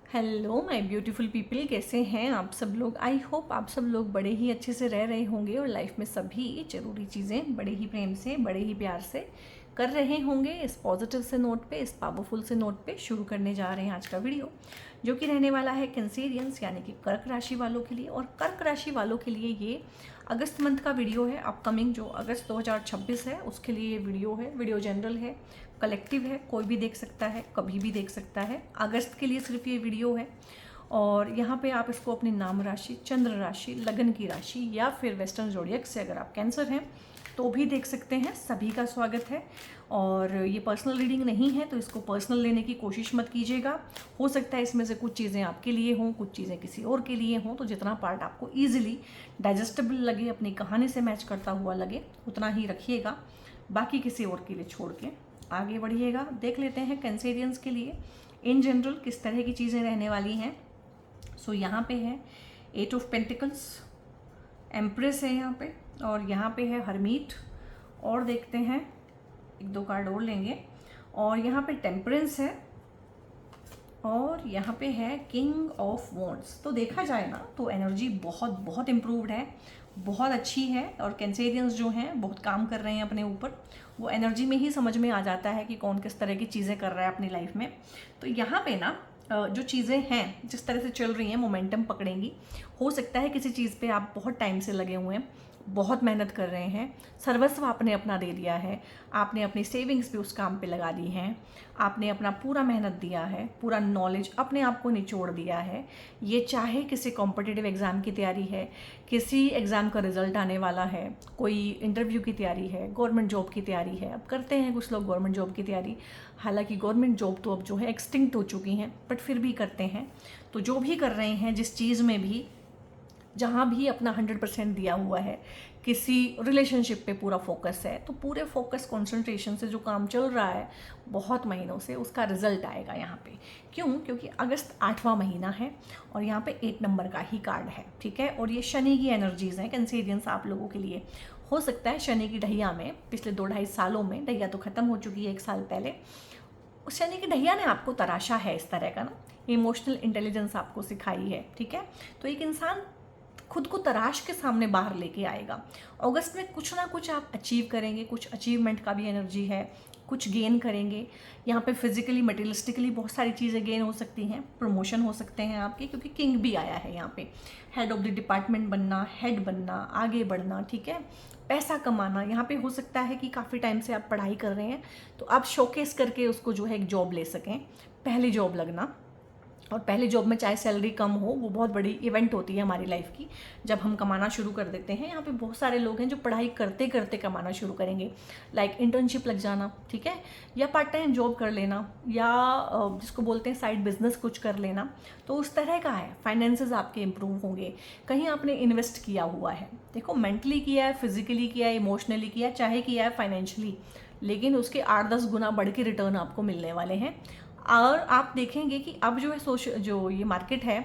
Hello my beautiful people, कैसे हैं आप सब लोग। आई होप आप सब लोग बड़े ही अच्छे से रह रहे होंगे और लाइफ में सभी ज़रूरी चीज़ें बड़े ही प्रेम से, बड़े ही प्यार से कर रहे होंगे। इस पॉजिटिव से नोट पे, इस पावरफुल से नोट पे शुरू करने जा रहे हैं आज का वीडियो, जो कि रहने वाला है कैंसेरियंस यानी कि कर्क राशि वालों के लिए। और कर्क राशि वालों के लिए ये अगस्त मंथ का वीडियो है। अपकमिंग जो अगस्त 2026 है उसके लिए ये वीडियो है। वीडियो जनरल है, कलेक्टिव है, कोई भी देख सकता है, कभी भी देख सकता है। अगस्त के लिए सिर्फ ये वीडियो है। और यहाँ पे आप इसको अपनी नाम राशि, चंद्र राशि, लगन की राशि या फिर वेस्टर्न जोडियक से अगर आप कैंसर हैं तो भी देख सकते हैं। सभी का स्वागत है। और ये पर्सनल रीडिंग नहीं है तो इसको पर्सनल लेने की कोशिश मत कीजिएगा। हो सकता है इसमें से कुछ चीज़ें आपके लिए हों, कुछ चीज़ें किसी और के लिए हों, तो जितना पार्ट आपको ईजिली डाइजेस्टेबल लगे, अपनी कहानी से मैच करता हुआ लगे, उतना ही रखिएगा। बाकी किसी और के लिए छोड़ के आगे बढ़िएगा। देख लेते हैं कैंसेरियंस के लिए इन जनरल किस तरह की चीज़ें रहने वाली हैं। सो यहाँ पे है 8 ऑफ पेंटिकल्स, एम्प्रेस है यहाँ पे, और यहाँ पे है हरमीट। और देखते हैं, एक दो कार्ड और लेंगे। और यहाँ पे टेम्परेंस है, और यहाँ पे है किंग ऑफ वॉन्ड्स। तो देखा जाए ना तो एनर्जी बहुत बहुत इम्प्रूव्ड है, बहुत अच्छी है। और कैंसेरियंस जो हैं बहुत काम कर रहे हैं अपने ऊपर। वो एनर्जी में ही समझ में आ जाता है कि कौन किस तरह की चीज़ें कर रहा है अपनी लाइफ में। तो यहाँ पे ना जो चीज़ें हैं जिस तरह से चल रही हैं, मोमेंटम पकड़ेंगी। हो सकता है किसी चीज़ पे आप बहुत टाइम से लगे हुए हैं, बहुत मेहनत कर रहे हैं, सर्वस्व आपने अपना दे दिया है, आपने अपनी सेविंग्स भी उस काम पे लगा दी हैं, आपने अपना पूरा मेहनत दिया है, पूरा नॉलेज अपने आप को निचोड़ दिया है। ये चाहे किसी कॉम्पिटिटिव एग्ज़ाम की तैयारी है, किसी एग्ज़ाम का रिजल्ट आने वाला है, कोई इंटरव्यू की तैयारी है, गवर्नमेंट जॉब की तैयारी है। अब करते हैं कुछ लोग गवर्नमेंट जॉब की तैयारी, हालांकि गवर्नमेंट जॉब तो अब जो है एक्सटिंक्ट हो चुकी हैं, बट फिर भी करते हैं। तो जो भी कर रहे हैं, जिस चीज़ में भी, जहाँ भी अपना 100% दिया हुआ है, किसी रिलेशनशिप पे पूरा फोकस है, तो पूरे फोकस कंसंट्रेशन से जो काम चल रहा है बहुत महीनों से, उसका रिजल्ट आएगा यहाँ पे। क्यों? क्योंकि अगस्त 8वां महीना है और यहाँ पे 8 नंबर का ही कार्ड है, ठीक है। और ये शनि की एनर्जीज हैं कैंसेरियंस आप लोगों के लिए। हो सकता है शनि की ढैया में पिछले 2-2.5 सालों में, ढैया तो ख़त्म हो चुकी है 1 साल पहले, उस शनि की ढैया ने आपको तराशा है इस तरह का ना, इमोशनल इंटेलिजेंस आपको सिखाई है, ठीक है। तो एक इंसान खुद को तराश के सामने बाहर लेके आएगा। अगस्त में कुछ ना कुछ आप अचीव करेंगे, कुछ अचीवमेंट का भी एनर्जी है, कुछ गेन करेंगे। यहाँ पे फिजिकली, मटेरियलिस्टिकली बहुत सारी चीज़ें गेन हो सकती हैं, प्रमोशन हो सकते हैं आपके, क्योंकि किंग भी आया है यहाँ पे। हेड ऑफ द डिपार्टमेंट बनना, हेड बनना, आगे बढ़ना, ठीक है। पैसा कमाना, यहाँ पे हो सकता है कि काफ़ी टाइम से आप पढ़ाई कर रहे हैं तो आप शोकेस करके उसको जो है एक जॉब ले सकें, पहली जॉब लगना। और पहले जॉब में चाहे सैलरी कम हो, वो बहुत बड़ी इवेंट होती है हमारी लाइफ की, जब हम कमाना शुरू कर देते हैं। यहाँ पे बहुत सारे लोग हैं जो पढ़ाई करते करते कमाना शुरू करेंगे, लाइक इंटर्नशिप लग जाना, ठीक है, या पार्ट टाइम जॉब कर लेना, या जिसको बोलते हैं साइड बिजनेस कुछ कर लेना। तो उस तरह का है, फाइनेंसेस आपके इम्प्रूव होंगे। कहीं आपने इन्वेस्ट किया हुआ है, देखो मेंटली किया है, फिजिकली किया है, इमोशनली किया है, चाहे किया है फाइनेंशियली, लेकिन उसके 8-10 गुना बढ़ के रिटर्न आपको मिलने वाले हैं। और आप देखेंगे कि अब जो है जो ये मार्केट है,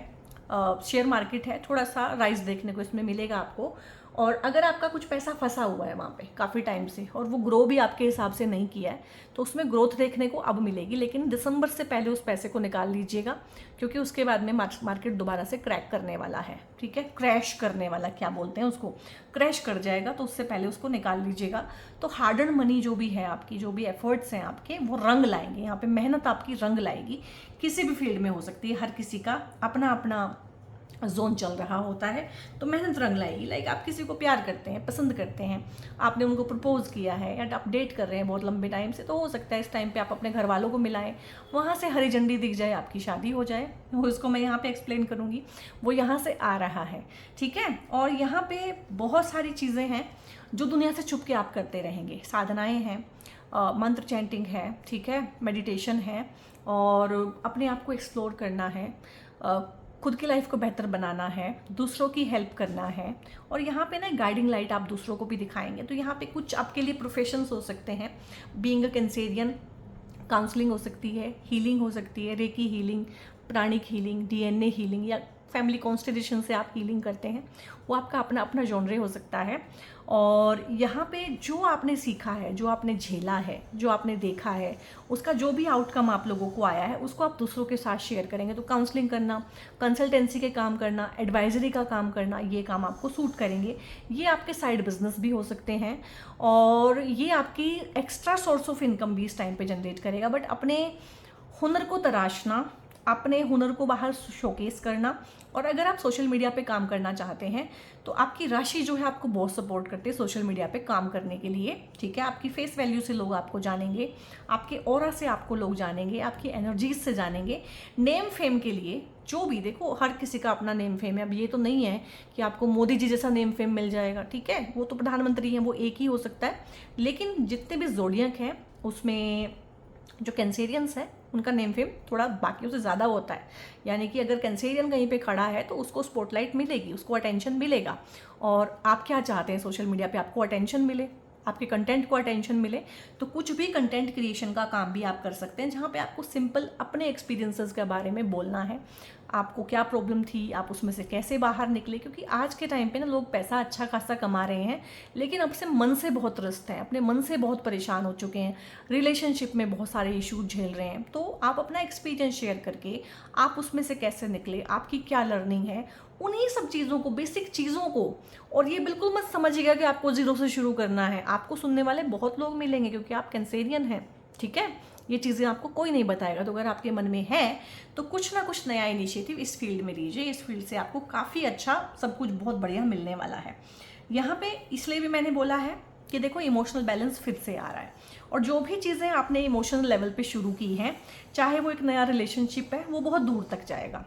शेयर मार्केट है, थोड़ा सा राइज देखने को इसमें मिलेगा आपको। और अगर आपका कुछ पैसा फंसा हुआ है वहाँ पे काफ़ी टाइम से और वो ग्रो भी आपके हिसाब से नहीं किया है, तो उसमें ग्रोथ देखने को अब मिलेगी। लेकिन दिसंबर से पहले उस पैसे को निकाल लीजिएगा, क्योंकि उसके बाद में मार्केट दोबारा से क्रैक करने वाला है, ठीक है, क्रैश करने वाला, क्या बोलते हैं उसको, क्रैश कर जाएगा। तो उससे पहले उसको निकाल लीजिएगा। तो हार्ड अर्न मनी जो भी है आपकी, जो भी एफर्ट्स हैं आपके, वो रंग लाएंगे। यहाँ पे मेहनत आपकी रंग लाएगी। किसी भी फील्ड में हो सकती है, हर किसी का अपना अपना जोन चल रहा होता है, तो मेहनत रंग लाएगी। लाइक आप किसी को प्यार करते हैं, पसंद करते हैं, आपने उनको प्रपोज किया है या आप डेट कर रहे हैं बहुत लंबे टाइम से, तो हो सकता है इस टाइम पे आप अपने घर वालों को मिलाएं, वहाँ से हरी झंडी दिख जाए, आपकी शादी हो जाए। वो इसको मैं यहाँ पे एक्सप्लेन करूँगी, वो यहाँ से आ रहा है, ठीक है। और यहाँ पे बहुत सारी चीज़ें हैं जो दुनिया से छुप के आप करते रहेंगे। साधनाएँ हैं, मंत्र चैंटिंग है, ठीक है, मेडिटेशन है, और अपने आप को एक्सप्लोर करना है, खुद की लाइफ को बेहतर बनाना है, दूसरों की हेल्प करना है। और यहाँ पे ना गाइडिंग लाइट आप दूसरों को भी दिखाएंगे। तो यहाँ पे कुछ आपके लिए प्रोफेशंस हो सकते हैं। बीइंग अ कैंसेरियन, काउंसलिंग हो सकती है, हीलिंग हो सकती है, reiki healing, pranic healing, DNA healing, या फैमिली कॉन्स्टिट्यूशन से आप हीलिंग करते हैं, वो आपका अपना अपना जॉनरे हो सकता है। और यहाँ पे जो आपने सीखा है, जो आपने झेला है, जो आपने देखा है, उसका जो भी आउटकम आप लोगों को आया है उसको आप दूसरों के साथ शेयर करेंगे। तो काउंसलिंग करना, कंसल्टेंसी के काम करना, एडवाइजरी का काम करना, ये काम आपको सूट करेंगे। ये आपके साइड बिजनेस भी हो सकते हैं और ये आपकी एक्स्ट्रा सोर्स ऑफ इनकम भी इस टाइम पे जनरेट करेगा। बट अपने हुनर को तराशना, अपने हुनर को बाहर शोकेस करना, और अगर आप सोशल मीडिया पे काम करना चाहते हैं तो आपकी राशि जो है आपको बहुत सपोर्ट करती है सोशल मीडिया पे काम करने के लिए, ठीक है। आपकी फेस वैल्यू से लोग आपको जानेंगे, आपके ऑरा से आपको लोग जानेंगे, आपकी एनर्जीज से जानेंगे। नेम फेम के लिए जो भी, देखो हर किसी का अपना नेम फेम है। अब ये तो नहीं है कि आपको मोदी जी जैसा नेम फेम मिल जाएगा, ठीक है, वो तो प्रधानमंत्री हैं, वो एक ही हो सकता है। लेकिन जितने भी ज़ोडियक हैं उसमें जो कैंसेरियंस है उनका नेम फेम थोड़ा बाकियों से ज़्यादा होता है। यानी कि अगर कैंसेरियन कहीं पे खड़ा है तो उसको स्पॉटलाइट मिलेगी, उसको अटेंशन मिलेगा। और आप क्या चाहते हैं सोशल मीडिया पे आपको अटेंशन मिले, आपके कंटेंट को अटेंशन मिले। तो कुछ भी कंटेंट क्रिएशन का काम भी आप कर सकते हैं जहाँ पे आपको सिंपल अपने एक्सपीरियंसेस के बारे में बोलना है। आपको क्या प्रॉब्लम थी, आप उसमें से कैसे बाहर निकले। क्योंकि आज के टाइम पे ना लोग पैसा अच्छा खासा कमा रहे हैं लेकिन अब से मन से बहुत त्रस्त हैं, अपने मन से बहुत परेशान हो चुके हैं, रिलेशनशिप में बहुत सारे इश्यूज झेल रहे हैं। तो आप अपना एक्सपीरियंस शेयर करके आप उसमें से कैसे निकले, आपकी क्या लर्निंग है, उन्हीं सब चीज़ों को, बेसिक चीज़ों को। और ये बिल्कुल मत समझिएगा कि आपको जीरो से शुरू करना है। आपको सुनने वाले बहुत लोग मिलेंगे क्योंकि आप कैंसेरियन हैं, ठीक है। ये चीज़ें आपको कोई नहीं बताएगा। तो अगर आपके मन में है तो कुछ ना कुछ नया इनिशिएटिव इस फील्ड में लीजिए। इस फील्ड से आपको काफ़ी अच्छा सब कुछ बहुत बढ़िया मिलने वाला है। यहाँ पे इसलिए भी मैंने बोला है कि देखो इमोशनल बैलेंस फिर से आ रहा है, और जो भी चीज़ें आपने इमोशनल लेवल पे शुरू की हैं, चाहे वो एक नया रिलेशनशिप है, वो बहुत दूर तक जाएगा।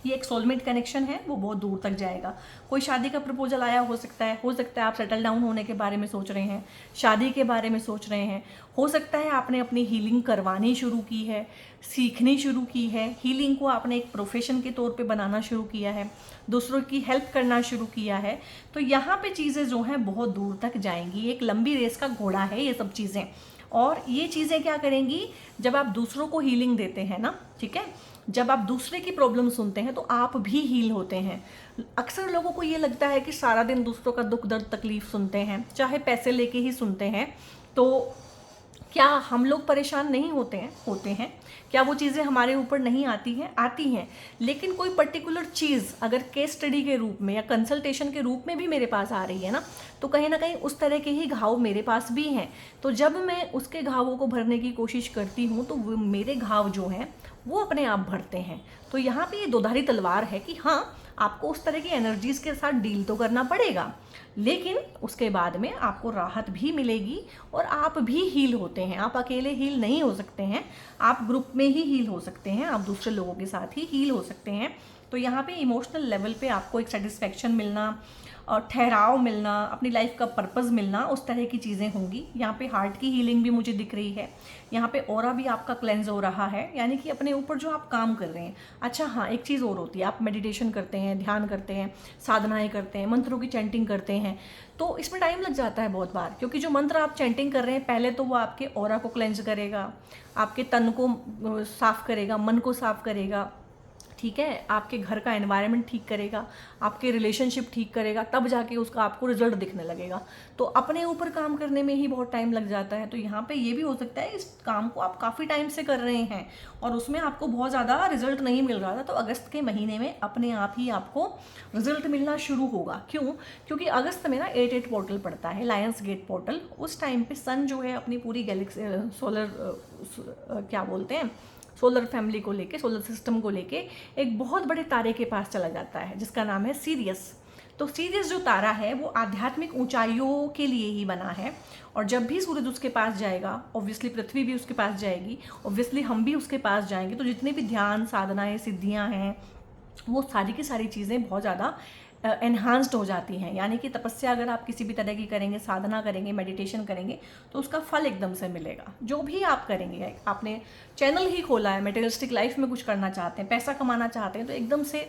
ये एक सोलमेट कनेक्शन है, वो बहुत दूर तक जाएगा। कोई शादी का प्रपोजल आया हो सकता है आप सेटल डाउन होने के बारे में सोच रहे हैं, शादी के बारे में सोच रहे हैं। हो सकता है आपने अपनी हीलिंग करवानी शुरू की है, सीखनी शुरू की है, हीलिंग को आपने एक प्रोफेशन के तौर पे बनाना शुरू किया है, दूसरों की हेल्प करना शुरू किया है। तो यहाँ पे चीज़ें जो हैं बहुत दूर तक जाएंगी। एक लंबी रेस का घोड़ा है ये सब चीज़ें। और ये चीज़ें क्या करेंगी, जब आप दूसरों को हीलिंग देते हैं ना, ठीक है, जब आप दूसरे की प्रॉब्लम सुनते हैं तो आप भी हील होते हैं। अक्सर लोगों को ये लगता है कि सारा दिन दूसरों का दुख दर्द तकलीफ सुनते हैं, चाहे पैसे लेके ही सुनते हैं। तो क्या हम लोग परेशान नहीं होते हैं? होते हैं। क्या वो चीज़ें हमारे ऊपर नहीं आती हैं? आती हैं। लेकिन कोई पर्टिकुलर चीज़ अगर केस स्टडी के रूप में या कंसल्टेशन के रूप में भी मेरे पास आ रही है ना, तो कहीं ना कहीं उस तरह के ही घाव मेरे पास भी हैं। तो जब मैं उसके घावों को भरने की कोशिश करती हूँ तो वो मेरे घाव जो हैं वो अपने आप भरते हैं। तो यहाँ पे ये दोधारी तलवार है कि हाँ, आपको उस तरह की एनर्जीज़ के साथ डील तो करना पड़ेगा, लेकिन उसके बाद में आपको राहत भी मिलेगी और आप भी हील होते हैं। आप अकेले हील नहीं हो सकते हैं, आप ग्रुप में ही हील हो सकते हैं, आप दूसरे लोगों के साथ ही हील हो सकते हैं। तो यहाँ पे इमोशनल लेवल पे आपको एक सेटिस्फेक्शन मिलना और ठहराव मिलना, अपनी लाइफ का पर्पस मिलना, उस तरह की चीज़ें होंगी। यहाँ पे हार्ट की हीलिंग भी मुझे दिख रही है, यहाँ पे ऑरा भी आपका क्लेंज हो रहा है, यानी कि अपने ऊपर जो आप काम कर रहे हैं। अच्छा हाँ, एक चीज़ और होती है, आप मेडिटेशन करते हैं, ध्यान करते हैं, साधनाएं करते हैं, मंत्रों की चैंटिंग करते हैं, तो इसमें टाइम लग जाता है बहुत बार। क्योंकि जो मंत्र आप चैंटिंग कर रहे हैं, पहले तो वो आपके ऑरा को क्लेंज करेगा, आपके तन को साफ करेगा, मन को साफ करेगा, ठीक है, आपके घर का एनवायरनमेंट ठीक करेगा, आपके रिलेशनशिप ठीक करेगा, तब जाके उसका आपको रिजल्ट दिखने लगेगा। तो अपने ऊपर काम करने में ही बहुत टाइम लग जाता है। तो यहाँ पे ये भी हो सकता है इस काम को आप काफ़ी टाइम से कर रहे हैं और उसमें आपको बहुत ज़्यादा रिजल्ट नहीं मिल रहा था, तो अगस्त के महीने में अपने आप ही आपको रिजल्ट मिलना शुरू होगा। क्यों? क्योंकि अगस्त में ना 8 पोर्टल पड़ता है, लायंस गेट पोर्टल। उस टाइम पे सन जो है अपनी पूरी गैलेक्सी सोलर क्या बोलते हैं, सोलर फैमिली को लेके, सोलर सिस्टम को लेके एक बहुत बड़े तारे के पास चला जाता है जिसका नाम है सीरियस। तो सीरियस जो तारा है वो आध्यात्मिक ऊंचाइयों के लिए ही बना है, और जब भी सूरज उसके पास जाएगा, ऑब्वियसली पृथ्वी भी उसके पास जाएगी, ऑब्वियसली हम भी उसके पास जाएंगे। तो जितने भी ध्यान साधनाएं सिद्धियां हैं वो सारी की सारी चीज़ें बहुत ज़्यादा एनहांस्ड हो जाती हैं। यानी कि तपस्या अगर आप किसी भी तरह की करेंगे, साधना करेंगे, मेडिटेशन करेंगे, तो उसका फल एकदम से मिलेगा। जो भी आप करेंगे, आपने चैनल ही खोला है, मटेरियलिस्टिक लाइफ में कुछ करना चाहते हैं, पैसा कमाना चाहते हैं, तो एकदम से,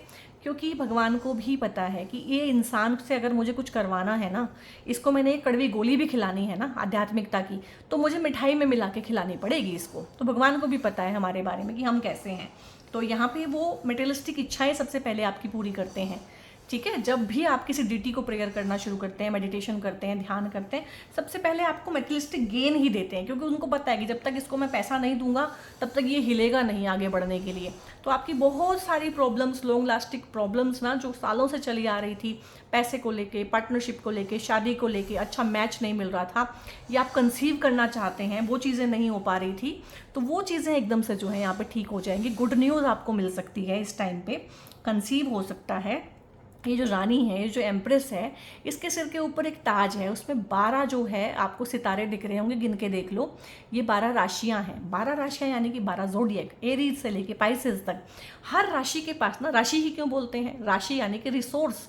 क्योंकि भगवान को भी पता है कि ये इंसान से अगर मुझे कुछ करवाना है ना, इसको मैंने एक कड़वी गोली भी खिलानी है ना आध्यात्मिकता की, तो मुझे मिठाई में मिला के खिलानी पड़ेगी इसको। तो भगवान को भी पता है हमारे बारे में कि हम कैसे हैं। तो यहाँ पे वो मटेरियलिस्टिक इच्छाएं सबसे पहले आपकी पूरी करते हैं, ठीक है। जब भी आप किसी डिटी को प्रेयर करना शुरू करते हैं, मेडिटेशन करते हैं, ध्यान करते हैं, सबसे पहले आपको मटेरियलिस्टिक गेन ही देते हैं, क्योंकि उनको पता है कि जब तक इसको मैं पैसा नहीं दूंगा तब तक ये हिलेगा नहीं आगे बढ़ने के लिए। तो आपकी बहुत सारी प्रॉब्लम्स, लॉन्ग लास्टिंग प्रॉब्लम्स ना, जो सालों से चली आ रही थी, पैसे को लेके, पार्टनरशिप को लेके, शादी को लेके, अच्छा मैच नहीं मिल रहा था, या आप कंसीव करना चाहते हैं, वो चीज़ें नहीं हो पा रही थी, तो वो चीज़ें एकदम से जो है यहाँ पे ठीक हो जाएंगी। गुड न्यूज़ आपको मिल सकती है इस टाइम पे, कंसीव हो सकता है। ये जो रानी है, ये जो एम्प्रेस है, इसके सिर के ऊपर एक ताज है, उसमें 12 जो है आपको सितारे दिख रहे होंगे, गिन के देख लो। ये 12 राशियां हैं, 12 राशियां यानी कि 12 ज़ोडिएक, एरीज से लेके पाइसेस तक। हर राशि के पास ना, राशि ही क्यों बोलते हैं, राशि यानी कि रिसोर्स,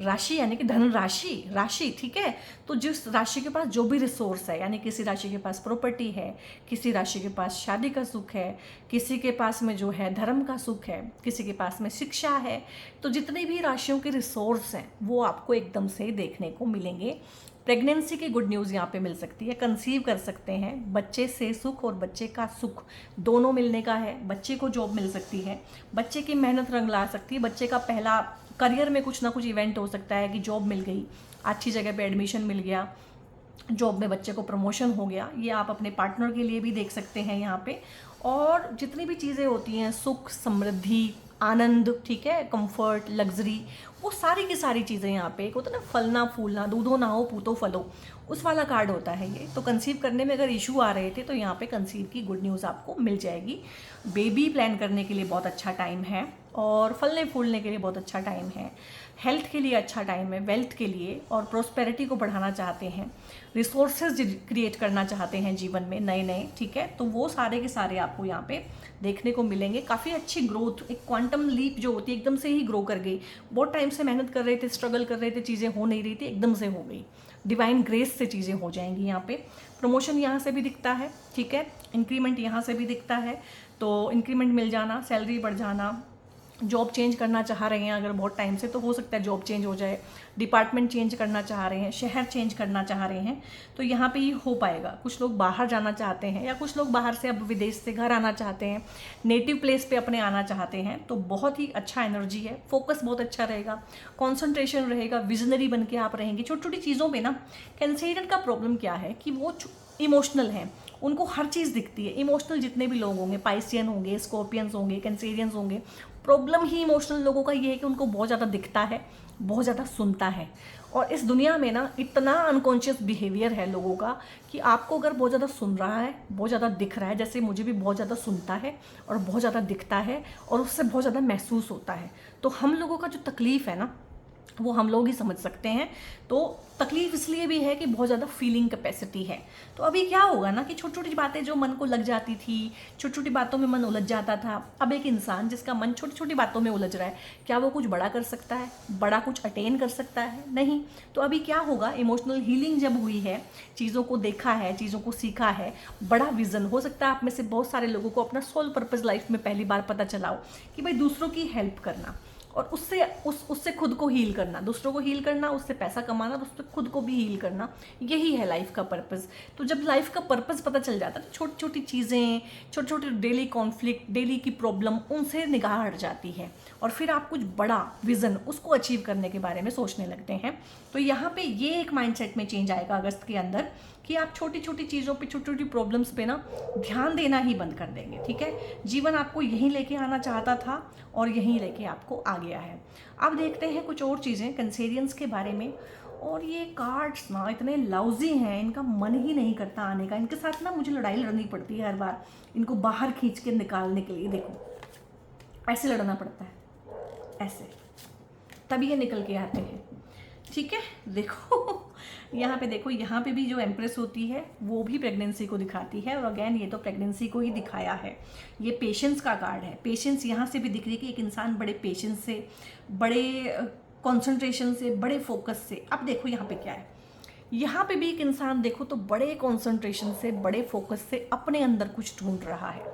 राशि यानी कि धन राशि, राशि, ठीक है। तो जिस राशि के पास जो भी रिसोर्स है, यानी किसी राशि के पास प्रॉपर्टी है, किसी राशि के पास शादी का सुख है, किसी के पास में जो है धर्म का सुख है, किसी के पास में शिक्षा है, तो जितनी भी राशियों के रिसोर्स हैं वो आपको एकदम से देखने को मिलेंगे। प्रेगनेंसी की गुड न्यूज़ यहाँ पे मिल सकती है, कंसीव कर सकते हैं, बच्चे से सुख और बच्चे का सुख दोनों मिलने का है। बच्चे को जॉब मिल सकती है, बच्चे की मेहनत रंग ला सकती है, बच्चे का पहला करियर में कुछ ना कुछ इवेंट हो सकता है कि जॉब मिल गई, अच्छी जगह पे एडमिशन मिल गया, जॉब में बच्चे को प्रमोशन हो गया। ये आप अपने पार्टनर के लिए भी देख सकते हैं यहाँ पे। और जितनी भी चीज़ें होती हैं, सुख, समृद्धि, आनंद, ठीक है, कंफर्ट, लग्जरी, वो सारी की सारी चीज़ें यहाँ पे, एक होता है ना फलना फूलना, दूधो ना हो पूतो फलो, उस वाला कार्ड होता है ये। तो कंसीव करने में अगर इशू आ रहे थे तो यहाँ पे कंसीव की गुड न्यूज़ आपको मिल जाएगी। बेबी प्लान करने के लिए बहुत अच्छा टाइम है, और फलने फूलने के लिए बहुत अच्छा टाइम है, हेल्थ के लिए अच्छा टाइम है, वेल्थ के लिए, और प्रोस्पेरिटी को बढ़ाना चाहते हैं, रिसोर्सेज क्रिएट करना चाहते हैं जीवन में नए नए, ठीक है। तो वो सारे के सारे आपको यहाँ पे देखने को मिलेंगे। काफ़ी अच्छी ग्रोथ, एक क्वांटम लीप जो होती है, एकदम से ही ग्रो कर गई। बहुत टाइम से मेहनत कर रहे थे, स्ट्रगल कर रहे थे, चीज़ें हो नहीं रही थी, एकदम से हो गई। डिवाइन ग्रेस से चीज़ें हो जाएंगी यहाँ पे। प्रमोशन यहाँ से भी दिखता है, ठीक है, इंक्रीमेंट यहाँ से भी दिखता है, तो इंक्रीमेंट मिल जाना, सैलरी बढ़ जाना, जॉब चेंज करना चाह रहे हैं अगर बहुत टाइम से, तो हो सकता है जॉब चेंज हो जाए, डिपार्टमेंट चेंज करना चाह रहे हैं, शहर चेंज करना चाह रहे हैं, तो यहाँ पे ये हो पाएगा। कुछ लोग बाहर जाना चाहते हैं, या कुछ लोग बाहर से अब विदेश से घर आना चाहते हैं, नेटिव प्लेस पे अपने आना चाहते हैं, तो बहुत ही अच्छा एनर्जी है। फोकस बहुत अच्छा रहेगा, कॉन्सेंट्रेशन रहेगा, विजनरी बन के आप रहेंगे छोटी छोटी चीज़ों में ना। कैंसेरियन का प्रॉब्लम क्या है कि वो इमोशनल हैं, उनको हर चीज़ दिखती है। इमोशनल जितने भी लोग होंगे, पाइसियन होंगे, स्कॉर्पियंस होंगे, कैंसेरियंस होंगे, प्रॉब्लम ही इमोशनल लोगों का ये है कि उनको बहुत ज़्यादा दिखता है, बहुत ज़्यादा सुनता है। और इस दुनिया में ना इतना अनकॉन्शियस बिहेवियर है लोगों का कि आपको अगर बहुत ज़्यादा सुन रहा है, बहुत ज़्यादा दिख रहा है, जैसे मुझे भी बहुत ज़्यादा सुनता है और बहुत ज़्यादा दिखता है और उससे बहुत ज़्यादा महसूस होता है, तो हम लोगों का जो तकलीफ़ है ना वो हम लोग ही समझ सकते हैं। तो तकलीफ इसलिए भी है कि बहुत ज़्यादा फीलिंग कैपेसिटी है। तो अभी क्या होगा ना कि छोटी छोटी बातें जो मन को लग जाती थी, छोटी छोटी बातों में मन उलझ जाता था, अब एक इंसान जिसका मन छोटी छोटी बातों में उलझ रहा है, क्या वो कुछ बड़ा कर सकता है, बड़ा कुछ अटेन कर सकता है? नहीं। तो अभी क्या होगा, इमोशनल हीलिंग जब हुई है, चीज़ों को देखा है, चीज़ों को सीखा है, बड़ा विज़न हो सकता है आप में से बहुत सारे लोगों को अपना सोल पर्पज़ लाइफ में पहली बार पता चला हो कि भाई दूसरों की हेल्प करना और उससे खुद को हील करना, दूसरों को हील करना, उससे पैसा कमाना और उससे खुद को भी हील करना, यही है लाइफ का पर्पस। तो जब लाइफ का पर्पस पता चल जाता है तो छोटी छोटी चीज़ें, छोटे छोटे डेली कॉन्फ्लिक्ट, डेली की प्रॉब्लम, उनसे निगाह हट जाती है और फिर आप कुछ बड़ा विज़न, उसको अचीव करने के बारे में सोचने लगते हैं। तो यहाँ पे ये एक माइंडसेट में चेंज आएगा अगस्त के अंदर कि आप छोटी छोटी चीज़ों पे, छोटी छोटी प्रॉब्लम्स पे ना ध्यान देना ही बंद कर देंगे, ठीक है। जीवन आपको यहीं लेके आना चाहता था और यहीं लेके आपको आ गया है। अब देखते हैं कुछ और चीज़ें कैंसेरियंस के बारे में। और ये कार्ड्स ना इतने लाउजी हैं, इनका मन ही नहीं करता आने का। इनके साथ ना मुझे लड़ाई लड़नी पड़ती है हर बार, इनको बाहर खींच के निकालने के लिए। देखो ऐसे लड़ना पड़ता है, ऐसे, तभी ये निकल के आते हैं, ठीक है। देखो यहाँ पे देखो, यहाँ पे भी जो एम्प्रेस होती है वो भी प्रेगनेंसी को दिखाती है। और अगेन ये तो प्रेगनेंसी को ही दिखाया है। ये पेशेंस का कार्ड है। पेशेंस यहाँ से भी दिख रही है कि एक इंसान बड़े पेशेंस से, बड़े कंसंट्रेशन से, बड़े फोकस से। अब देखो यहाँ पे क्या है, यहाँ पे भी एक इंसान देखो तो बड़े कंसंट्रेशन से, बड़े फोकस से अपने अंदर कुछ ढूंढ रहा है।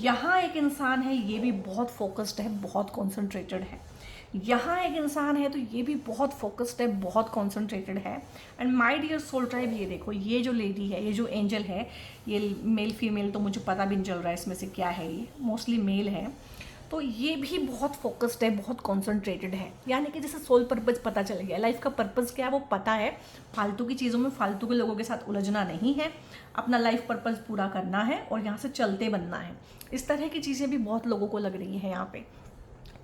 यहाँ एक इंसान है, ये भी बहुत फोकस्ड है, बहुत कॉन्सेंट्रेटेड है। यहाँ एक इंसान है तो ये भी बहुत फोकस्ड है, बहुत कॉन्सेंट्रेटेड है। And my dear soul tribe, ये देखो, ये जो लेडी है, ये जो एंजल है, ये मेल फीमेल तो मुझे पता भी नहीं चल रहा है इसमें से क्या है, ये मोस्टली मेल है। तो ये भी बहुत फोकस्ड है, बहुत कॉन्सेंट्रेटेड है, यानी कि जैसे सोल पर्पज़ पता चल गया, लाइफ का पर्पज़ क्या है वो पता है, फालतू की चीज़ों में फालतू के लोगों के साथ उलझना नहीं है, अपना लाइफ पर्पज़ पूरा करना है और यहाँ से चलते बनना है। इस तरह की चीज़ें भी बहुत लोगों को लग रही हैं यहाँ पे।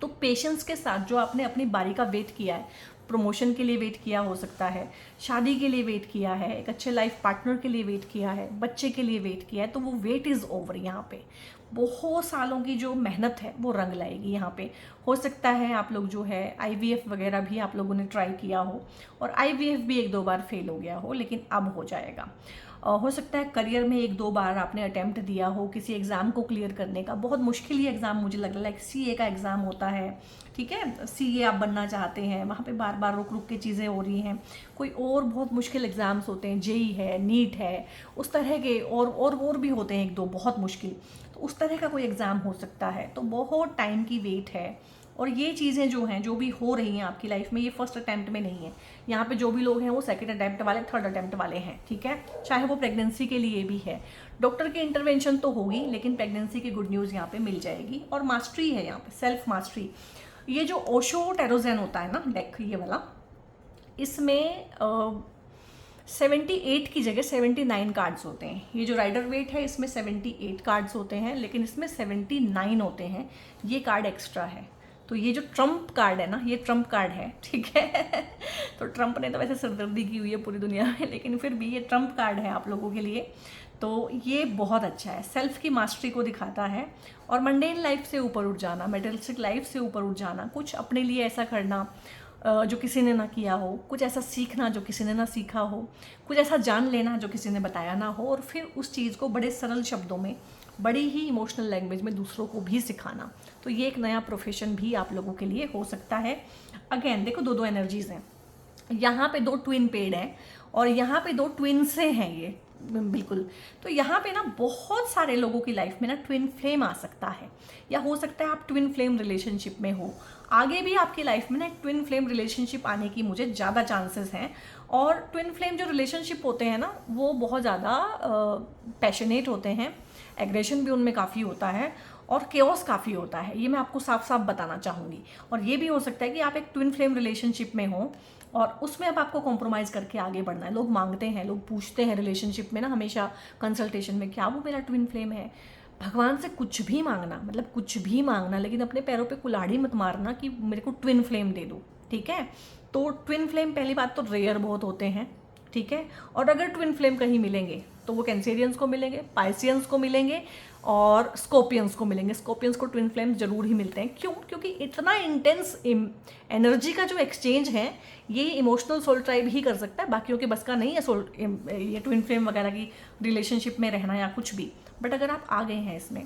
तो पेशेंस के साथ जो आपने अपनी बारी का वेट किया है, प्रमोशन के लिए वेट किया हो सकता है, शादी के लिए वेट किया है, एक अच्छे लाइफ पार्टनर के लिए वेट किया है, बच्चे के लिए वेट किया है, तो वो वेट इज़ ओवर। यहाँ पे बहुत सालों की जो मेहनत है वो रंग लाएगी। यहाँ पे हो सकता है आप लोग जो है IVF वगैरह भी आप लोगों ने ट्राई किया हो और IVF भी 1-2 बार फेल हो गया हो, लेकिन अब हो जाएगा। हो सकता है करियर में 1-2 बार आपने अटेम्प्ट दिया हो किसी एग्ज़ाम को क्लियर करने का, बहुत मुश्किल ही एग्ज़ाम मुझे लग रहा है, लाइक CA का एग्ज़ाम होता है, ठीक है, CA आप बनना चाहते हैं, वहाँ पे बार बार रुक रुक के चीज़ें हो रही हैं। कोई और बहुत मुश्किल एग्ज़ाम्स होते हैं, JEE है, नीट है, उस तरह के और भी होते हैं 1-2 बहुत मुश्किल, तो उस तरह का कोई एग्ज़ाम हो सकता है। तो बहुत टाइम की वेट है और ये चीज़ें जो हैं, जो भी हो रही हैं आपकी लाइफ में, ये फर्स्ट अटैम्प्ट में नहीं है। यहाँ पे जो भी लोग हैं वो सेकंड अटैम्प्ट वाले, थर्ड अटैम्प्ट वाले हैं, ठीक है, चाहे वो प्रेगनेंसी के लिए भी है। डॉक्टर की इंटरवेंशन तो होगी, लेकिन प्रेगनेंसी की गुड न्यूज़ यहाँ पे मिल जाएगी। और मास्टरी है यहाँ पे, सेल्फ मास्टरी। ये जो ओशो टेरोजेन होता है ना डेक, ये वाला, इसमें 78 की जगह 79 कार्ड्स होते हैं। ये जो राइडर वेट है इसमें 78 कार्ड्स होते हैं, लेकिन इसमें 79 होते हैं, ये कार्ड एक्स्ट्रा है। तो ये जो ट्रम्प कार्ड है ना, ये ट्रम्प कार्ड है, ठीक है। तो ट्रम्प ने तो वैसे सरदर्दी की हुई है पूरी दुनिया में, लेकिन फिर भी ये ट्रम्प कार्ड है आप लोगों के लिए। तो ये बहुत अच्छा है, सेल्फ की मास्टरी को दिखाता है और मंडेन लाइफ से ऊपर उठ जाना, मेटेरियलिस्टिक लाइफ से ऊपर उठ जाना, कुछ अपने लिए ऐसा करना जो किसी ने ना किया हो, कुछ ऐसा सीखना जो किसी ने ना सीखा हो, कुछ ऐसा जान लेना जो किसी ने बताया ना हो, और फिर उस चीज़ को बड़े सरल शब्दों में, बड़ी ही इमोशनल लैंग्वेज में दूसरों को भी सिखाना। तो ये एक नया प्रोफेशन भी आप लोगों के लिए हो सकता है। अगेन देखो, 2 एनर्जीज़ हैं, यहाँ पे 2 ट्विन पेड़ हैं और यहाँ पे 2 ट्विन से हैं ये, बिल्कुल। तो यहाँ पे ना बहुत सारे लोगों की लाइफ में ना ट्विन फ्लेम आ सकता है, या हो सकता है आप ट्विन फ्लेम रिलेशनशिप में हो। आगे भी आपकी लाइफ में ना एक ट्विन फ्लेम रिलेशनशिप आने की मुझे ज़्यादा चांसेस हैं। और ट्विन फ्लेम जो रिलेशनशिप होते हैं ना, वो बहुत ज़्यादा पैशनेट होते हैं, एग्रेशन भी उनमें काफ़ी होता है और केओस काफ़ी होता है, ये मैं आपको साफ साफ बताना चाहूँगी। और ये भी हो सकता है कि आप एक ट्विन फ्लेम रिलेशनशिप में हो और उसमें अब आपको कॉम्प्रोमाइज़ करके आगे बढ़ना है। लोग मांगते हैं, लोग पूछते हैं रिलेशनशिप में ना हमेशा कंसल्टेशन में, क्या वो मेरा ट्विन फ्लेम है। भगवान से कुछ भी मांगना, मतलब कुछ भी मांगना, लेकिन अपने पैरों पे कुल्हाड़ी मत मारना कि मेरे को ट्विन फ्लेम दे दो, ठीक है। तो ट्विन फ्लेम पहली बात तो रेयर बहुत होते हैं, ठीक है। और अगर ट्विन फ्लेम कहीं मिलेंगे तो वो कैंसेरियंस को मिलेंगे, पाइसियंस को मिलेंगे और स्कॉर्पियंस को मिलेंगे। स्कॉर्पियंस को ट्विन फ्लेम्स जरूर ही मिलते हैं। क्यों? क्योंकि इतना इंटेंस एनर्जी का जो एक्सचेंज है ये इमोशनल सोल ट्राइब ही कर सकता है, बाकियों के बस का नहीं है सोल ये ट्विन फ्लेम वगैरह की रिलेशनशिप में रहना या कुछ भी। बट अगर आप आ गए हैं इसमें,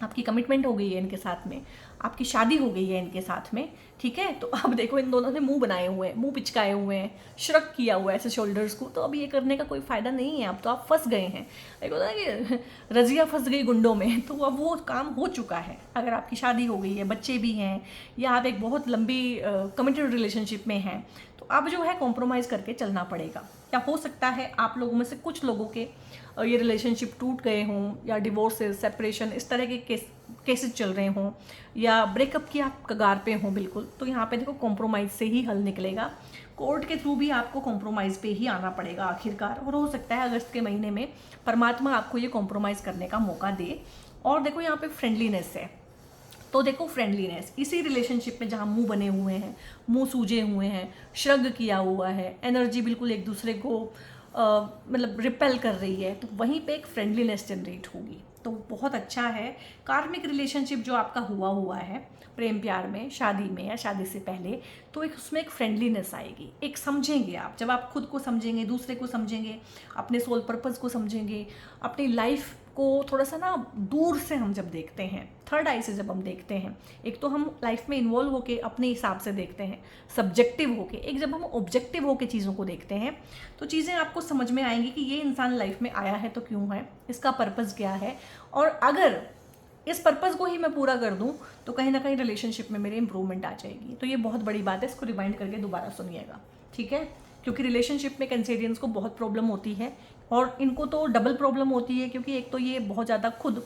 आपकी कमिटमेंट हो गई है इनके साथ में, आपकी शादी हो गई है इनके साथ में, ठीक है, तो अब देखो इन दोनों ने मुंह बनाए हुए हैं, मुंह पिचकाए हुए हैं, श्रक किया हुआ है ऐसे शोल्डर्स को, तो अब ये करने का कोई फ़ायदा नहीं है। अब तो आप फंस गए हैं, एक होता है कि रजिया फंस गई गुंडों में, तो अब वो काम हो चुका है। अगर आपकी शादी हो गई है, बच्चे भी हैं, या आप एक बहुत लंबी कमिटेड रिलेशनशिप में हैं, तो अब जो है कॉम्प्रोमाइज़ करके चलना पड़ेगा। या हो सकता है आप लोगों में से कुछ लोगों के ये रिलेशनशिप टूट गए हों, या डिवोर्सेस, सेपरेशन, इस तरह के केसेस चल रहे हों, या ब्रेकअप की आप कगार पे हों, बिल्कुल। तो यहाँ पे देखो कॉम्प्रोमाइज़ से ही हल निकलेगा, कोर्ट के थ्रू भी आपको कॉम्प्रोमाइज़ पे ही आना पड़ेगा आखिरकार। और हो सकता है अगस्त के महीने में परमात्मा आपको ये कॉम्प्रोमाइज़ करने का मौका दे। और देखो यहाँ पे फ्रेंडलीनेस है, तो देखो फ्रेंडलीनेस इसी रिलेशनशिप में जहाँ मुंह बने हुए हैं, मुंह सूजे हुए हैं, श्रग किया हुआ है, एनर्जी बिल्कुल एक दूसरे को मतलब रिपेल कर रही है, तो वहीं पे एक फ्रेंडलीनेस जनरेट होगी। तो बहुत अच्छा है। कार्मिक रिलेशनशिप जो आपका हुआ है प्रेम प्यार में, शादी में या शादी से पहले, तो एक उसमें एक फ्रेंडलीनेस आएगी, एक समझेंगे आप। जब आप खुद को समझेंगे, दूसरे को समझेंगे, अपने सोल पर्पस को समझेंगे, अपनी लाइफ को थोड़ा सा ना दूर से हम जब देखते हैं, थर्ड आई से जब हम देखते हैं, एक तो हम लाइफ में इन्वॉल्व होके अपने हिसाब से देखते हैं सब्जेक्टिव होके, एक जब हम ऑब्जेक्टिव होके चीज़ों को देखते हैं, तो चीज़ें आपको समझ में आएंगी कि ये इंसान लाइफ में आया है तो क्यों है, इसका पर्पस क्या है, और अगर इस पर्पस को ही मैं पूरा कर दूं तो कहीं ना कहीं रिलेशनशिप में मेरी इंप्रूवमेंट आ जाएगी। तो ये बहुत बड़ी बात है, इसको रिमाइंड करके दोबारा सुनिएगा, ठीक है। क्योंकि रिलेशनशिप में कैंसेरियंस को बहुत प्रॉब्लम होती है, और इनको तो डबल प्रॉब्लम होती है, क्योंकि एक तो ये बहुत ज़्यादा खुद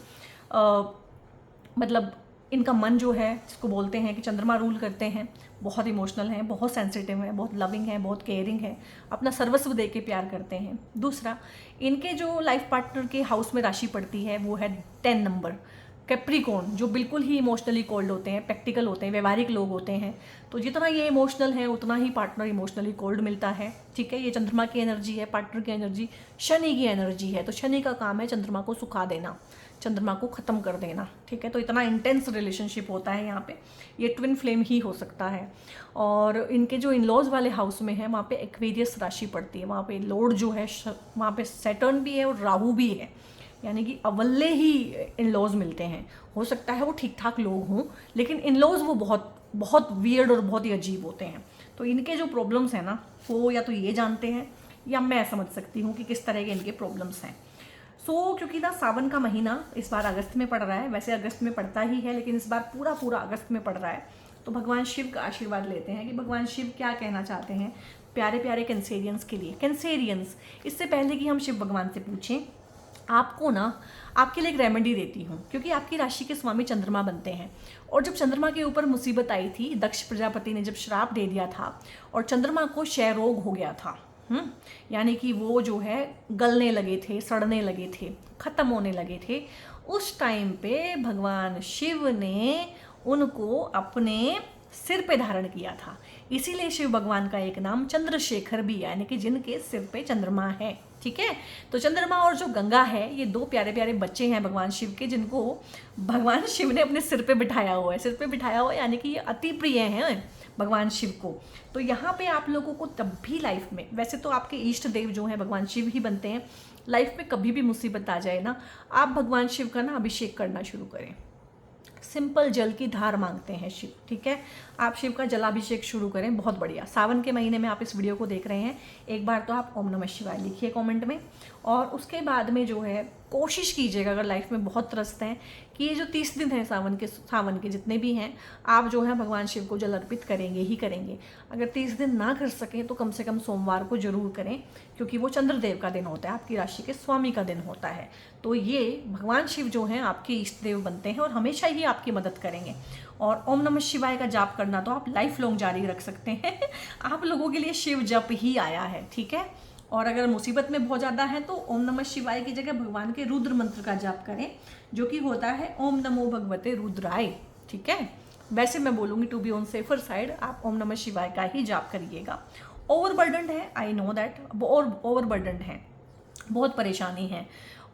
मतलब इनका मन जो है, जिसको बोलते हैं कि चंद्रमा रूल करते हैं, बहुत इमोशनल हैं, बहुत सेंसिटिव हैं, बहुत लविंग हैं, बहुत केयरिंग है, अपना सर्वस्व दे के प्यार करते हैं। दूसरा, इनके जो लाइफ पार्टनर के हाउस में राशि पड़ती है वो है 10 नंबर, कैप्रिकॉर्न, जो बिल्कुल ही इमोशनली कोल्ड होते हैं, प्रैक्टिकल होते हैं, व्यवहारिक लोग होते हैं। तो जितना ये इमोशनल है उतना ही पार्टनर इमोशनली कोल्ड मिलता है, ठीक है। ये चंद्रमा की एनर्जी है, पार्टनर की एनर्जी शनि की एनर्जी है। तो शनि का काम है चंद्रमा को सुखा देना, चंद्रमा को ख़त्म कर देना, ठीक है। तो इतना इंटेंस रिलेशनशिप होता है यहाँ पे। ये ट्विन फ्लेम ही हो सकता है। और इनके जो इन लॉज वाले हाउस में है वहाँ पे एक्वेरियस राशि पड़ती है, वहाँ पे लॉर्ड जो है वहाँ पे सैटर्न भी है और राहु भी है, यानी कि अवल्ले ही इन लॉज मिलते हैं। हो सकता है वो ठीक ठाक लोग हों, लेकिन इन लॉज वो बहुत बहुत वियर्ड और बहुत ही अजीब होते हैं। तो इनके जो प्रॉब्लम्स हैं ना, वो या तो ये जानते हैं या मैं समझ सकती हूँ कि किस तरह के इनके प्रॉब्लम्स हैं। क्योंकि ना सावन का महीना इस बार अगस्त में पड़ रहा है, वैसे अगस्त में पड़ता ही है, लेकिन इस बार पूरा पूरा अगस्त में पड़ रहा है। तो भगवान शिव का आशीर्वाद लेते हैं कि भगवान शिव क्या कहना चाहते हैं प्यारे प्यारे कैंसेरियंस के लिए। कैंसेरियंस, इससे पहले कि हम शिव भगवान से पूछें, आपको ना आपके लिए एक रेमेडी देती हूँ, क्योंकि आपकी राशि के स्वामी चंद्रमा बनते हैं। और जब चंद्रमा के ऊपर मुसीबत आई थी, दक्ष प्रजापति ने जब श्राप दे दिया था और चंद्रमा को क्षय रोग हो गया था, यानी कि वो जो है गलने लगे थे, सड़ने लगे थे, ख़त्म होने लगे थे, उस टाइम पे भगवान शिव ने उनको अपने सिर पे धारण किया था। इसीलिए शिव भगवान का एक नाम चंद्रशेखर भी है, यानी कि जिनके सिर पे चंद्रमा है, ठीक है। तो चंद्रमा और जो गंगा है, ये दो प्यारे प्यारे बच्चे हैं भगवान शिव के, जिनको भगवान शिव ने अपने सिर पे बिठाया हुआ है। सिर पे बिठाया हुआ है यानी कि ये अति प्रिय हैं भगवान शिव को। तो यहाँ पे आप लोगों को तब भी लाइफ में, वैसे तो आपके इष्ट देव जो हैं भगवान शिव ही बनते हैं, लाइफ में कभी भी मुसीबत आ जाए ना, आप भगवान शिव का ना अभिषेक करना शुरू करें। सिंपल जल की धार मांगते हैं शिव, ठीक है। आप शिव का जलाभिषेक शुरू करें, बहुत बढ़िया। सावन के महीने में आप इस वीडियो को देख रहे हैं, एक बार तो आप ओम नमः शिवाय लिखिए कमेंट में। और उसके बाद में जो है कोशिश कीजिएगा, अगर लाइफ में बहुत त्रस्त हैं, कि ये जो 30 दिन हैं सावन के जितने भी हैं, आप जो है भगवान शिव को जल अर्पित करेंगे ही करेंगे। अगर 30 दिन ना कर सकें तो कम से कम सोमवार को जरूर करें, क्योंकि वो चंद्रदेव का दिन होता है, आपकी राशि के स्वामी का दिन होता है। तो ये भगवान शिव जो हैं आपके इष्ट देव बनते हैं और हमेशा ही आपकी मदद करेंगे। और ओम नमः शिवाय का जाप करना तो आप लाइफ लॉन्ग जारी रख सकते हैं। आप लोगों के लिए शिव जप ही आया है, ठीक है। और अगर मुसीबत में बहुत ज़्यादा है तो ओम नमः शिवाय की जगह भगवान के रुद्र मंत्र का जाप करें, जो कि होता है ओम नमो भगवते रुद्राय, ठीक है। वैसे मैं बोलूँगी to be on safer side, आप ओम नमः शिवाय का ही जाप करिएगा। ओवरबर्डन्ड है, आई नो दैट, और ओवरबर्डन्ड है, बहुत परेशानी है,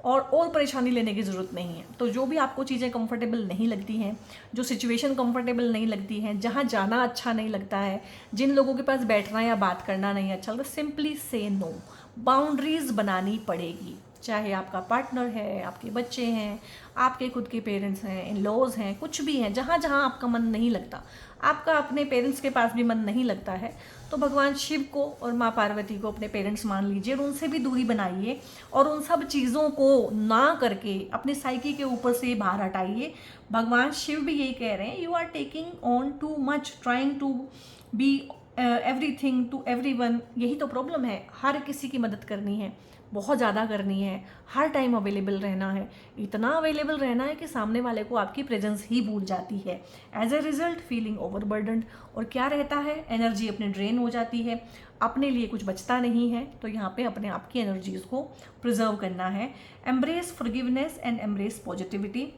और परेशानी लेने की ज़रूरत नहीं है। तो जो भी आपको चीज़ें कंफर्टेबल नहीं लगती हैं, जो सिचुएशन कंफर्टेबल नहीं लगती है, जहाँ जाना अच्छा नहीं लगता है, जिन लोगों के पास बैठना या बात करना नहीं अच्छा लगता, सिंपली से नो। बाउंड्रीज बनानी पड़ेगी, चाहे आपका पार्टनर है, आपके बच्चे हैं, आपके खुद के पेरेंट्स हैं, इन लॉज हैं, कुछ भी हैं, जहाँ जहाँ आपका मन नहीं लगता, आपका अपने पेरेंट्स के पास भी मन नहीं लगता है, तो भगवान शिव को और माँ पार्वती को अपने पेरेंट्स मान लीजिए और उनसे भी दूरी बनाइए। और उन सब चीज़ों को ना करके अपने साइकी के ऊपर से बाहर हटाइए। भगवान शिव भी यही कह रहे हैं, you are taking on too much, trying to be everything to everyone. यही तो प्रॉब्लम है, हर किसी की मदद करनी है, बहुत ज़्यादा करनी है, हर टाइम अवेलेबल रहना है, इतना अवेलेबल रहना है कि सामने वाले को आपकी प्रेजेंस ही भूल जाती है। एज ए रिजल्ट फीलिंग ओवरबर्डन्ड, और क्या रहता है, एनर्जी अपने ड्रेन हो जाती है, अपने लिए कुछ बचता नहीं है। तो यहाँ पे अपने आप की एनर्जीज़ को प्रिजर्व करना है। Embrace forgiveness and embrace positivity.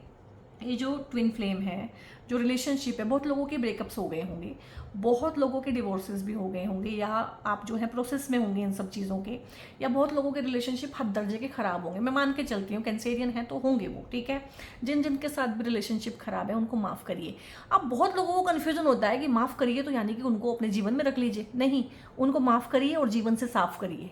ये जो ट्विन फ्लेम है, जो रिलेशनशिप है, बहुत लोगों के ब्रेकअप्स हो गए होंगे, बहुत लोगों के डिवोर्सेस भी हो गए होंगे, या आप जो है प्रोसेस में होंगे इन सब चीज़ों के, या बहुत लोगों के रिलेशनशिप हद दर्जे के ख़राब होंगे। मैं मान के चलती हूँ कैंसेरियन है तो होंगे वो, ठीक है। जिन जिनके साथ भी रिलेशनशिप ख़राब है उनको माफ़ करिए। अब बहुत लोगों को कन्फ्यूजन होता है कि माफ़ करिए तो यानी कि उनको अपने जीवन में रख लीजिए। नहीं, उनको माफ़ करिए और जीवन से साफ़ करिए।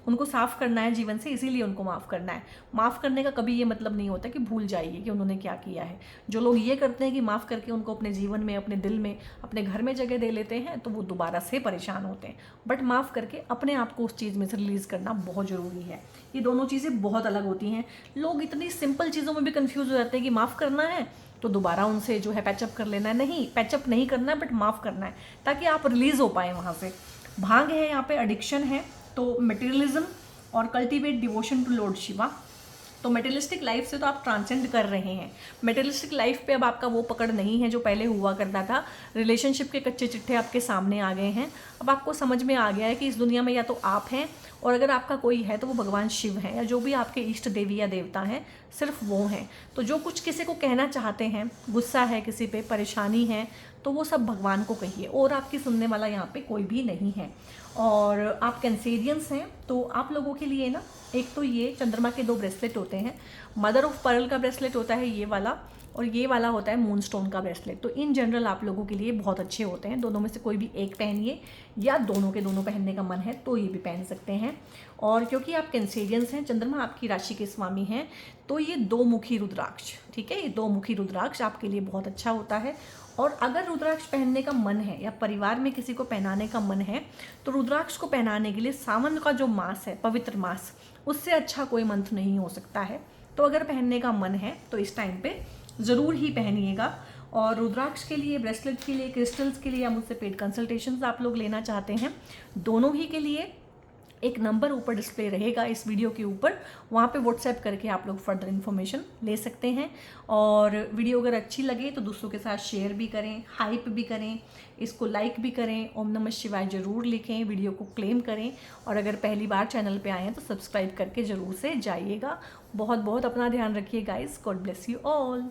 उनको साफ़ करना है जीवन से, इसीलिए उनको माफ़ करना है। माफ़ करने का कभी ये मतलब नहीं होता कि भूल जाइए कि उन्होंने क्या किया है। जो लोग ये करते हैं कि माफ़ करके उनको अपने जीवन में, अपने दिल में, अपने घर में जगह दे लेते हैं, तो वो दोबारा से परेशान होते हैं। बट माफ़ करके अपने आप को उस चीज़ में से रिलीज़ करना बहुत ज़रूरी है। ये दोनों चीज़ें बहुत अलग होती हैं। लोग इतनी सिंपल चीज़ों में भी कन्फ्यूज़ हो जाते हैं कि माफ़ करना है तो दोबारा उनसे जो है पैचअप कर लेना है। नहीं, पैचअप नहीं करना है, बट माफ़ करना है, ताकि आप रिलीज़ हो पाएँ वहाँ से। भांग है यहाँ पे, एडिक्शन है, तो मटेरियलिज्म और cultivate devotion to lord Shiva. तो मेटेरियलिस्टिक लाइफ से तो आप ट्रांसेंड कर रहे हैं। मेटेरियलिस्टिक लाइफ पे अब आपका वो पकड़ नहीं है जो पहले हुआ करता था। रिलेशनशिप के कच्चे चिट्ठे आपके सामने आ गए हैं। अब आपको समझ में आ गया है कि इस दुनिया में या तो आप हैं, और अगर आपका कोई है तो वो भगवान शिव हैं, या जो भी आपके इष्ट देवी या देवता हैं सिर्फ वो हैं। तो जो कुछ किसी को कहना चाहते हैं, गुस्सा है किसी पे, परेशानी है, तो वो सब भगवान को कहिए, और आपकी सुनने वाला यहाँ पे कोई भी नहीं है। और आप कैंसेरियंस हैं, तो आप लोगों के लिए ना, एक तो ये चंद्रमा के 2 ब्रेसलेट होते हैं। मदर ऑफ पर्ल का ब्रेसलेट होता है ये वाला, और ये वाला होता है मून स्टोन का ब्रेसलेट। तो इन जनरल आप लोगों के लिए बहुत अच्छे होते हैं। दोनों में से कोई भी एक पहनिए, या दोनों के दोनों पहनने का मन है तो ये भी पहन सकते हैं। और क्योंकि आप कैंसेरियंस हैं, चंद्रमा आपकी राशि के स्वामी हैं, तो ये 2 मुखी रुद्राक्ष, ठीक है, ये 2 मुखी रुद्राक्ष आपके लिए बहुत अच्छा होता है। और अगर रुद्राक्ष पहनने का मन है या परिवार में किसी को पहनाने का मन है, तो रुद्राक्ष को पहनाने के लिए सावन का जो मास है, पवित्र मास, उससे अच्छा कोई मंत्र नहीं हो सकता है। तो अगर पहनने का मन है तो इस टाइम पे ज़रूर ही पहनिएगा। और रुद्राक्ष के लिए, ब्रेसलेट के लिए, क्रिस्टल्स के लिए या मुझसे पेड कंसल्टेशंस आप लोग लेना चाहते हैं, दोनों ही के लिए एक नंबर ऊपर डिस्प्ले रहेगा इस वीडियो के ऊपर, वहाँ पे व्हाट्सएप करके आप लोग फर्दर इन्फॉर्मेशन ले सकते हैं। और वीडियो अगर अच्छी लगे तो दूसरों के साथ शेयर भी करें, हाइप भी करें, इसको लाइक भी करें, ओम नमः शिवाय ज़रूर लिखें, वीडियो को क्लेम करें। और अगर पहली बार चैनल पे आए हैं तो सब्सक्राइब करके ज़रूर से जाइएगा। बहुत बहुत अपना ध्यान रखिए guys. God bless you all.